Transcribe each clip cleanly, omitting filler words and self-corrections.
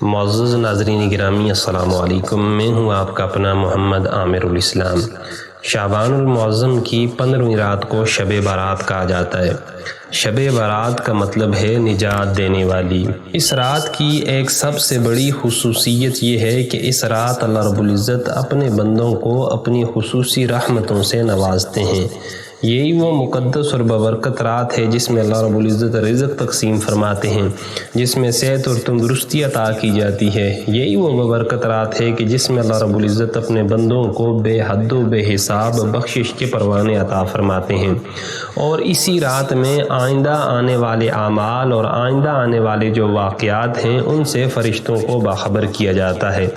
معزز ناظرین گرامی السلام علیکم، میں ہوں آپ کا اپنا محمد عامر الاسلام۔ شعبان المعظم کی 15ویں رات کو شب برات کہا جاتا ہے۔ شب برات کا مطلب ہے نجات دینے والی۔ اس رات کی ایک سب سے بڑی خصوصیت یہ ہے کہ اس رات اللہ رب العزت اپنے بندوں کو اپنی خصوصی رحمتوں سے نوازتے ہیں۔ یہی وہ مقدس اور ببرکت رات ہے جس میں اللہ رب العزت رزق تقسیم فرماتے ہیں، جس میں صحت اور تندرستی عطا کی جاتی ہے۔ یہی وہ ببرکت رات ہے کہ جس میں اللہ رب العزت اپنے بندوں کو بے حد و بے حساب بخشش کے پروانے عطا فرماتے ہیں، اور اسی رات میں آئندہ آنے والے اعمال اور آئندہ آنے والے جو واقعات ہیں ان سے فرشتوں کو باخبر کیا جاتا ہے۔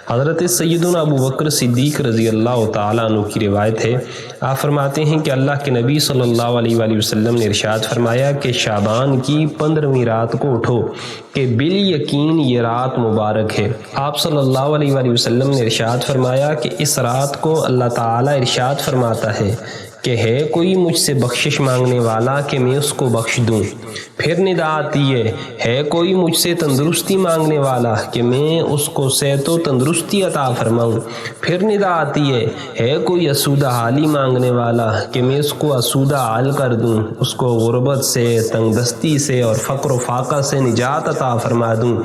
حضرت سیدنا ابو بکر صدیق رضی اللہ تعالیٰ عنہ کی روایت ہے، آپ فرماتے ہیں کہ اللہ کے نبی صلی اللہ علیہ وآلہ وسلم نے ارشاد فرمایا کہ شعبان کی 15ویں رات کو اٹھو کہ بالیقین یہ رات مبارک ہے۔ آپ صلی اللہ علیہ وآلہ وسلم نے ارشاد فرمایا کہ اس رات کو اللہ تعالیٰ ارشاد فرماتا ہے کہ ہے کوئی مجھ سے بخشش مانگنے والا کہ میں اس کو بخش دوں۔ پھر ندا آتی ہے کوئی مجھ سے تندرستی مانگنے والا کہ میں اس کو صحت و تندرستی عطا فرماؤں۔ پھر ندا آتی ہے کوئی اسودہ حالی مانگنے والا کہ میں اس کو اسودہ حال کر دوں، اس کو غربت سے، تنگ دستی سے اور فقر و فاقہ سے نجات عطا فرما دوں۔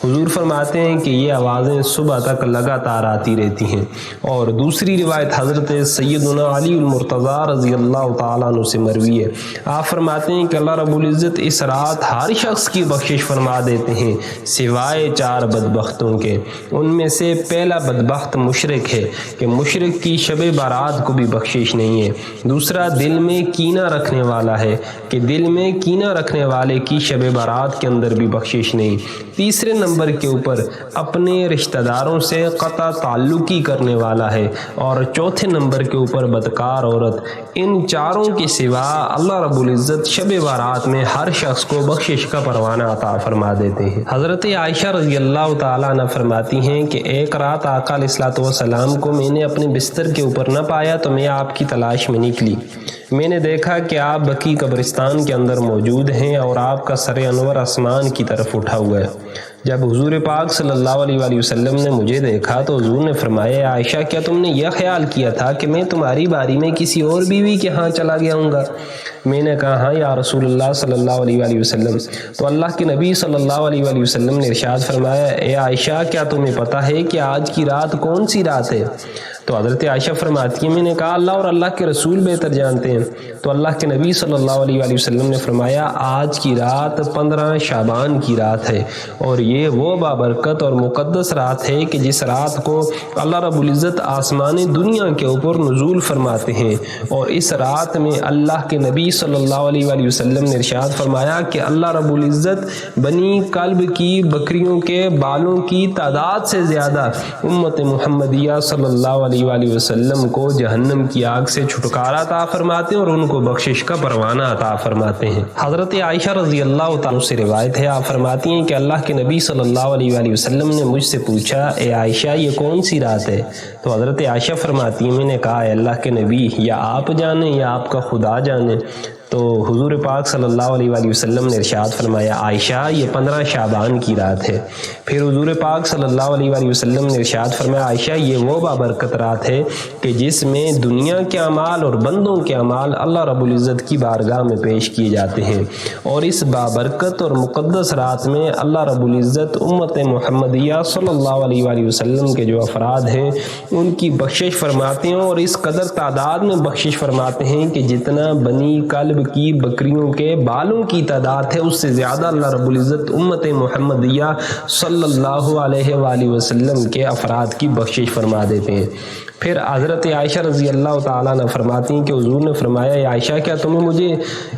حضور فرماتے ہیں کہ یہ آوازیں صبح تک لگاتار آتی رہتی ہیں۔ اور دوسری روایت حضرت سیدنا علی المرتضیٰ رضی اللہ تعالیٰ عنہ سے مروی ہے، آپ فرماتے ہیں کہ اللہ رب العزت اس رات ہر شخص کی بخشش فرما دیتے ہیں سوائے 4 بدبختوں کے۔ ان میں سے پہلا بدبخت مشرک ہے کہ مشرک کی شب برات کو بھی بخشش نہیں ہے۔ دوسرا دل میں کینہ رکھنے والا ہے کہ دل میں کینہ رکھنے والے کی شب برات کے اندر بھی بخشش نہیں۔ تیسرے نمبر کے اوپر اپنے رشتہ داروں سے قطع تعلقی کرنے والا ہے، اور چوتھے نمبر کے اوپر بدکار عورت۔ ان چاروں کے سوا اللہ رب العزت شب برات میں ہر شخص کو بخشش کا پروانہ عطا فرما دیتے ہیں۔ حضرت عائشہ رضی اللہ تعالیٰ عنہ فرماتی ہیں کہ ایک رات آقا علیہ الصلوۃ والسلام کو میں نے اپنے بستر کے اوپر نہ پایا تو میں آپ کی تلاش میں نکلی۔ میں نے دیکھا کہ آپ بقیع قبرستان کے اندر موجود ہیں اور آپ کا سر انور آسمان کی طرف اٹھا ہوا ہے۔ جب حضور پاک صلی اللہ علیہ وآلہ وسلم نے مجھے دیکھا تو حضور نے فرمایا، عائشہ کیا تم نے یہ خیال کیا تھا کہ میں تمہاری باری میں کسی اور بیوی کے ہاں چلا گیا ہوں گا؟ میں نے کہا ہاں یا رسول اللہ صلی اللہ علیہ وآلہ وسلم۔ تو اللہ کے نبی صلی اللہ علیہ وآلہ وسلم نے ارشاد فرمایا، اے عائشہ کیا تمہیں پتہ ہے کہ آج کی رات کون سی رات ہے؟ تو حضرت عائشہ فرماتی ہیں میں نے کہا اللہ اور اللہ کے رسول بہتر جانتے ہیں۔ تو اللہ کے نبی صلی اللہ علیہ وآلہ وسلم نے فرمایا آج کی رات 15 شعبان کی رات ہے، اور یہ وہ بابرکت اور مقدس رات ہے کہ جس رات کو اللہ رب العزت آسمان دنیا کے اوپر نزول فرماتے ہیں، اور اس رات میں اللہ کے نبی صلی اللہ علیہ وآلہ وسلم نے ارشاد فرمایا کہ اللہ رب العزت بنی کلب کی بکریوں کے بالوں کی تعداد سے زیادہ امت محمدیہ صلی اللہ علیہ وآلہ وسلم کو جہنم کی آگ سے چھٹکارا عطا فرماتے ہیں اور ان کو بخشش کا پروانہ عطا فرماتے ہیں۔ حضرت عائشہ رضی اللہ تعالیٰ سے روایت ہے، آپ فرماتی ہیں کہ اللہ کے نبی صلی اللہ علیہ وآلہ وسلم نے مجھ سے پوچھا، اے عائشہ یہ کون سی رات ہے؟ تو حضرت عائشہ فرماتی ہیں میں نے کہا اے اللہ کے نبی یا آپ جانیں یا آپ کا خدا جانے۔ تو حضور پاک صلی اللہ علیہ وآلہ وسلم نے ارشاد فرمایا عائشہ یہ 15 شعبان کی رات ہے۔ پھر حضور پاک صلی اللہ علیہ وآلہ وسلم نے ارشاد فرمایا عائشہ یہ وہ بابرکت رات ہے کہ جس میں دنیا کے اعمال اور بندوں کے اعمال اللہ رب العزت کی بارگاہ میں پیش کیے جاتے ہیں، اور اس بابرکت اور مقدس رات میں اللہ رب العزت امت محمدیہ صلی اللہ علیہ وآلہ وسلم کے جو افراد ہیں ان کی بخشش فرماتے ہیں، اور اس قدر تعداد میں بخشش فرماتے ہیں کہ جتنا بنی کلب کی بکریوں کے بالوں کی تعداد ہے اس سے زیادہ اللہ رب العزت امت محمدیہ صلی اللہ علیہ وآلہ وسلم کے افراد کی بخشش فرما دیتے ہیں۔ پھر حضرت عائشہ رضی اللہ تعالیٰ نے فرماتی ہیں کہ حضور نے فرمایا اے عائشہ کیا تمہیں مجھے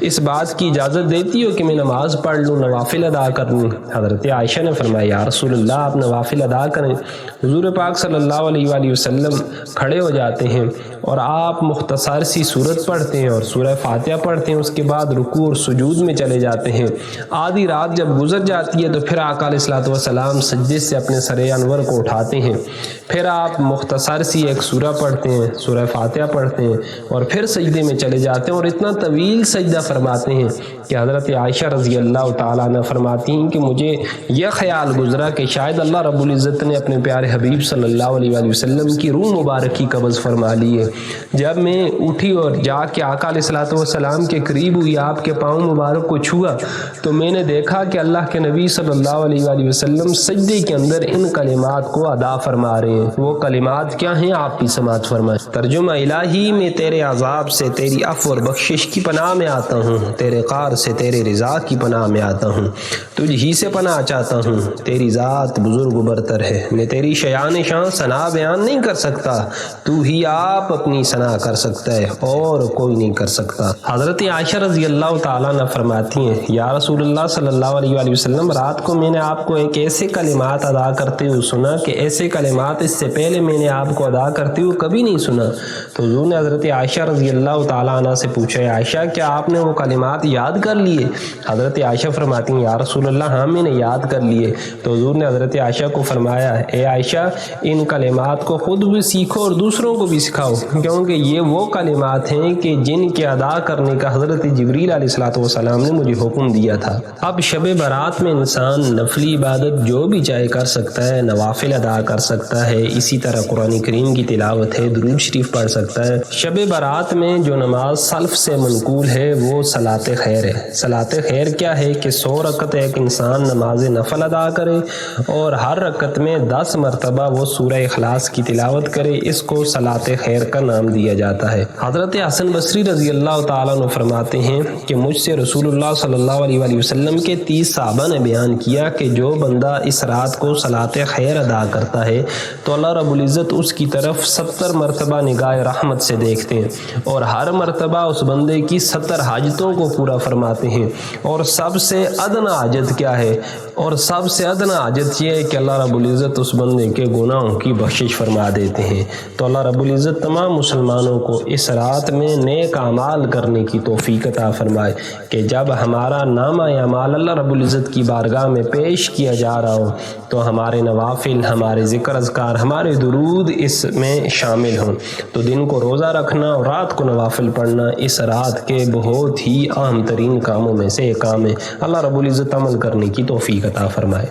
اس بات کی اجازت دیتی ہو کہ میں نماز پڑھ لوں، نوافل ادا کر لوں؟ حضرت عائشہ نے فرمایا یا رسول اللہ آپ نوافل ادا کریں۔ حضور پاک صلی اللہ علیہ وآلہ وسلم کھڑے ہو جاتے ہیں اور آپ مختصر سی سورت پڑھتے ہیں اور سورہ فاتحہ پڑھتے ہیں، ہیں، اس کے بعد رکوع اور سجود میں چلے جاتے ہیں۔ آدھی رات جب گزر جاتی ہے تو پھر آقا علیہ الصلوۃ والسلام سجدے سے اپنے سر انور کو اٹھاتے ہیں، پھر آپ مختصر سی ایک سورہ پڑھتے ہیں، سورہ فاتحہ پڑھتے ہیں اور پھر سجدے میں چلے جاتے ہیں اور اتنا طویل سجدہ فرماتے ہیں کہ حضرت عائشہ رضی اللہ تعالیٰ عنہ فرماتی ہیں کہ مجھے یہ خیال گزرا کہ شاید اللہ رب العزت نے اپنے پیارے حبیب صلی اللہ علیہ وآلہ وسلم کی روح مبارک کی قبض فرما لی ہے۔ جب میں اٹھی اور جا کے آقا علیہ الصلوۃ والسلام کے قریب ہوئی، آپ کے پاؤں مبارک کو چھوا، تو میں نے دیکھا کہ اللہ کے نبی صلی اللہ علیہ وآلہ وسلم سجدے کے اندر ان کلمات کو ادا فرما رہے ہیں۔ وہ کلمات کیا ہیں آپ بھی سماعت فرمائیں۔ ترجمہ الہی: میں تیرے عذاب سے تیری عفو اور بخشش کی پناہ میں آتا ہوں، تیرے قہر سے تیرے رضا کی پناہ میں آتا ہوں، تجھ ہی سے پناہ چاہتا ہوں، تیری ذات بزرگ و برتر ہے، میں تیری شیان شان ثنا بیان نہیں کر سکتا، تو ہی آپ اپنی ثنا کر سکتا ہے اور کوئی نہیں کر سکتا۔ حضرت عائشہ رضی اللہ تعالیٰ عنہ فرماتی ہیں، یا رسول اللہ صلی اللہ علیہ وآلہ وسلم، رات کو میں نے آپ کو ایک ایسے کلمات ادا کرتے ہوئے سنا کہ ایسے کلمات اس سے پہلے میں نے آپ کو ادا کرتے ہوئے کبھی نہیں سنا۔ تو حضور نے حضرت عائشہ رضی اللہ تعالیٰ عنہ سے پوچھا، عائشہ کیا آپ نے وہ کلمات یاد کر لیے؟ حضرت عائشہ فرماتی ہیں، یا رسول اللہ ہاں میں نے یاد کر لیے۔ تو حضور نے حضرت عائشہ کو فرمایا، اے عائشہ ان کلمات کو خود بھی سیکھو اور دوسروں کو بھی سکھاؤ، کیونکہ یہ وہ کلمات ہیں کہ جن کے ادا کرنے کا حضرت جبریل علیہ الصلوۃ والسلام نے مجھے حکم دیا تھا۔ اب شب برات میں انسان نفلی عبادت جو بھی چاہے کر سکتا ہے، نوافل ادا کر سکتا ہے، اسی طرح قرآن کریم کی تلاوت ہے، درود شریف پڑھ سکتا ہے۔ شب برات میں جو نماز سلف سے منقول ہے وہ صلاۃ خیر ہے۔ صلاۃ خیر کیا ہے کہ 100 رکعت ایک انسان نماز نفل ادا کرے اور ہر رکعت میں 10 مرتبہ وہ سورہ اخلاص کی تلاوت کرے، اس کو صلاۃ خیر کا نام دیا جاتا ہے۔ حضرت حسن بصری رضی اللہ تعالیٰ عنہ فرماتے ہیں کہ مجھ سے رسول اللہ صلی اللہ علیہ وآلہ وسلم کے 30 صحابہ نے بیان کیا کہ جو بندہ اس رات کو صلاۃ خیر ادا کرتا ہے تو اللہ رب العزت اس کی طرف 70 مرتبہ نگاہ رحمت سے دیکھتے ہیں اور ہر مرتبہ اس بندے کی 70 حاجتوں کو پورا فرماتے ہیں۔ اور سب سے ادنا حاجت کیا ہے؟ اور سب سے ادنا حاجت یہ ہے کہ اللہ رب العزت اس بندے کے گناہوں کی بخشش فرما دیتے ہیں۔ تو اللہ رب العزت تمام مسلمانوں کو اس رات میں نیک اعمال کرنے کی توفیق عطا فرمائے کہ جب ہمارا نامہ اعمال اللہ رب العزت کی بارگاہ میں پیش کیا جا رہا ہو تو ہمارے نوافل، ہمارے ذکر اذکار، ہمارے درود اس میں شامل ہوں۔ تو دن کو روزہ رکھنا اور رات کو نوافل پڑھنا اس رات کے بہت ہی اہم ترین کاموں میں سے ایک کام ہے۔ اللہ رب العزت عمل کرنے کی توفیق عطا فرمائے۔